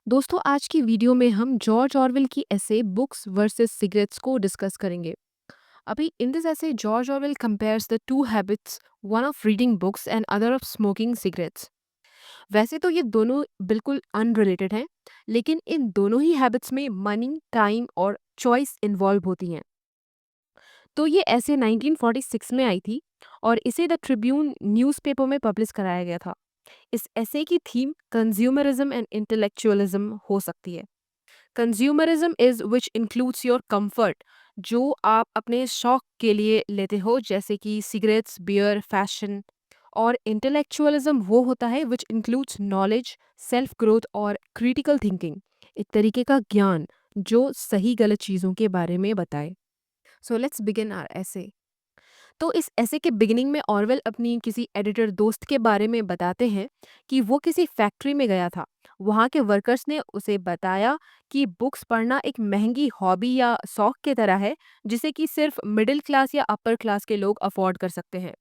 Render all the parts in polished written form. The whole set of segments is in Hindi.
दोस्तों आज की वीडियो में हम जॉर्ज ऑरवेल की ऐसे बुक्स वर्सेस सिगरेट्स को डिस्कस करेंगे। अभी इन दिस ऐसे George Orwell compares the two habits, one of reading books and other of smoking cigarettes. वैसे तो ये दोनों बिल्कुल अनरिलेटेड हैं, लेकिन इन दोनों ही हैबिट्स में मनी, टाइम और चॉइस इन्वॉल्व होती हैं। तो ये ऐसे 1946 में आई थी और इसे द ट्रिब्यून न्यूज़पेपर में पब्लिश कराया गया था। इस ऐसे की थीम कंज्यूमरिज्म एंड इंटेलेक्चुअलिज्म हो सकती है। Consumerism is which includes your comfort, जो आप अपने शौक के लिए लेते हो, जैसे कि सिगरेट्स, बियर, फैशन। और इंटेलेक्चुअलिज्म वो होता है which includes knowledge, self growth और क्रिटिकल थिंकिंग, एक तरीके का ज्ञान जो सही गलत चीज़ों के बारे में बताए। सो लेट्स बिगिन आवर ऐसे। तो इस ऐसे के बिगिनिंग में ऑरवेल अपनी किसी एडिटर दोस्त के बारे में बताते हैं कि वो किसी फैक्ट्री में गया था। वहाँ के वर्कर्स ने उसे बताया कि बुक्स पढ़ना एक महंगी हॉबी या शौक की तरह है, जिसे कि सिर्फ मिडिल क्लास या अपर क्लास के लोग अफोर्ड कर सकते हैं।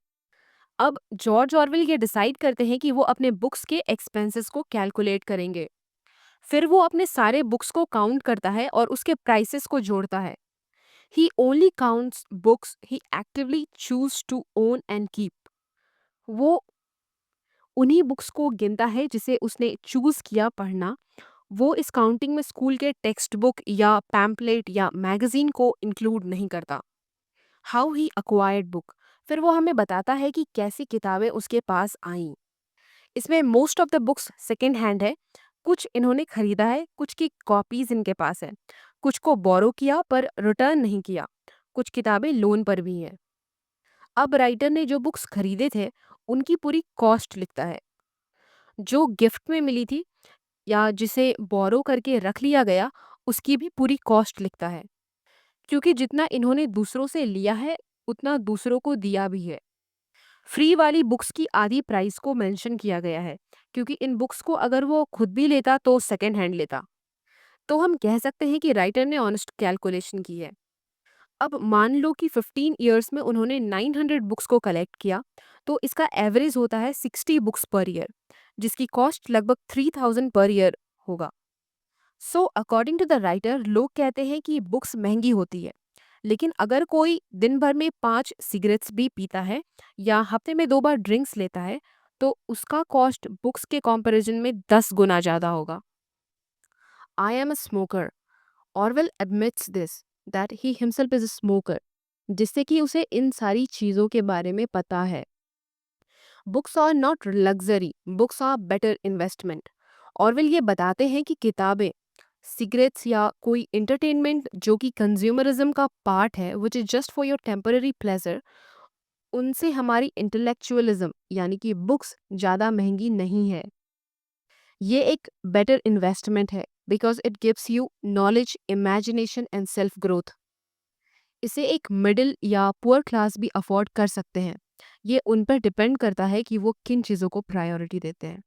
अब जॉर्ज ऑरवेल ये डिसाइड करते हैं कि वो अपने बुक्स के एक्सपेंसेस को कैलकुलेट करेंगे। फिर वो अपने सारे बुक्स को काउंट करता है और उसके प्राइसेस को जोड़ता है। He only counts books he actively choose to own and keep. वो उन्हीं बुक्स को गिनता है जिसे उसने चूज किया पढ़ना। वो इस काउंटिंग में स्कूल के टेक्स्ट बुक या पैम्पलेट या मैगजीन को इंक्लूड नहीं करता। हाउ ही अक्वायर्ड बुक, फिर वो हमें बताता है कि कैसी किताबें उसके पास आईं। इसमें most of the books second hand है। कुछ इन्होंने खरीदा है, कुछ की कॉपीज इनके पास है, कुछ को बोरो किया पर रिटर्न नहीं किया, कुछ किताबें लोन पर भी हैं। अब राइटर ने जो बुक्स खरीदे थे उनकी पूरी कॉस्ट लिखता है। जो गिफ्ट में मिली थी या जिसे बोरो करके रख लिया गया, उसकी भी पूरी कॉस्ट लिखता है, क्योंकि जितना इन्होंने दूसरों से लिया है उतना दूसरों को दिया भी है। फ्री वाली बुक्स की आधी प्राइस को मेंशन किया गया है, क्योंकि इन बुक्स को अगर वो खुद भी लेता तो सेकेंड हैंड लेता। तो हम कह सकते हैं कि राइटर ने ऑनेस्ट कैलकुलेशन की है। अब मान लो कि 15 ईयर्स में उन्होंने 900 बुक्स को कलेक्ट किया, तो इसका एवरेज होता है 60 बुक्स पर ईयर, जिसकी कॉस्ट लगभग 3000 पर ईयर होगा। So according to the writer, लोग कहते हैं कि बुक्स महंगी होती है, लेकिन अगर कोई दिन भर में 5 सिगरेट्स भी पीता है या हफ्ते में 2 बार ड्रिंक्स लेता है, तो उसका कॉस्ट बुक्स के कंपैरिजन में 10 गुना ज़्यादा होगा। I am a smoker, Orwell admits this that he himself is a smoker, जिससे कि उसे इन सारी चीज़ों के बारे में पता है। Books are not luxury, books are better investment. Orwell ये बताते हैं कि किताबें, सिगरेट्स या कोई इंटरटेनमेंट जो कि कंज्यूमरिज्म का पार्ट है, which is just for your temporary pleasure, उनसे हमारी इंटेलेक्चुअलिज्म यानी कि बुक्स ज़्यादा महंगी नहीं है। ये एक बेटर इन्वेस्टमेंट है because it gives you knowledge, imagination and self growth. इसे एक मिडिल या पुअर क्लास भी अफोर्ड कर सकते हैं। ये उन पर डिपेंड करता है कि वो किन चीज़ों को प्रायोरिटी देते हैं।